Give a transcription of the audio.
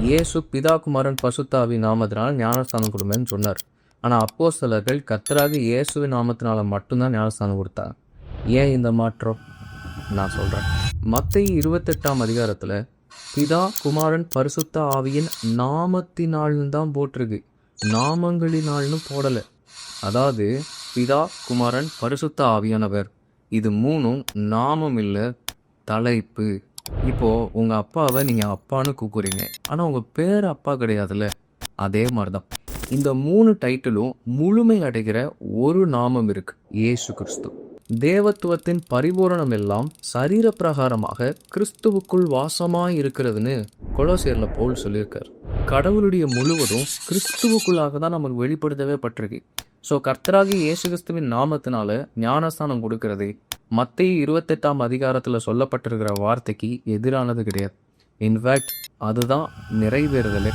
இயேசு பிதா குமாரன் பசுத்தாவி நாமத்தினால் ஞானஸ்தானம் கொடுங்கன்னு சொன்னார். ஆனால் அப்போஸ்தலர்கள் கர்த்தராகிய இயேசுவின் நாமத்தினால மட்டும்தான் ஞானஸ்தானம் கொடுத்தாங்க. ஏன் இந்த மாற்றம்? நான் சொல்கிறேன். மத்தேயு 28ஆம் அதிகாரத்தில் பிதா குமாரன் பரிசுத்த ஆவியின் நாமத்தினால்னு தான் போட்டிருக்கு, நாமங்களினால்னு போடலை. அதாவது பிதா குமாரன் பரிசுத்த ஆவியானவர், இது மூணும் நாமம் இல்லை, தலைப்பு. இப்போ உங்க அப்பாவை நீங்க அப்பான்னு கூக்குறீங்க, ஆனா உங்க பேர் அப்பா கிடையாதுல்ல. அதே மாதிரிதான் இந்த 3 டைட்டிலும் முழுமை அடைகிற ஒரு நாமம் இருக்கு, இயேசு கிறிஸ்து. தேவத்துவத்தின் பரிபூரணம் எல்லாம் சரீர பிரகாரமாக கிறிஸ்துவுக்குள் வாசமாய் இருக்கிறதுன்னு கொலோசியர்ல பவுல் சொல்லியிருக்கார். கடவுளுடைய முழுவதும் கிறிஸ்துவுக்குள்ளாக தான் நமக்கு வெளிப்படுத்தவே பட்டிருக்கு. ஸோ கர்த்தராகிய இயேசு கிறிஸ்துவின் நாமத்தினால ஞானஸ்தானம் கொடுக்கறது மத்தேயு 28ஆம் அதிகாரத்தில் சொல்லப்பட்டிருக்கிற வார்த்தைக்கு எதிரானது கிடையாது. இன்ஃபேக்ட் அதுதான் நிறைவேறுதலே.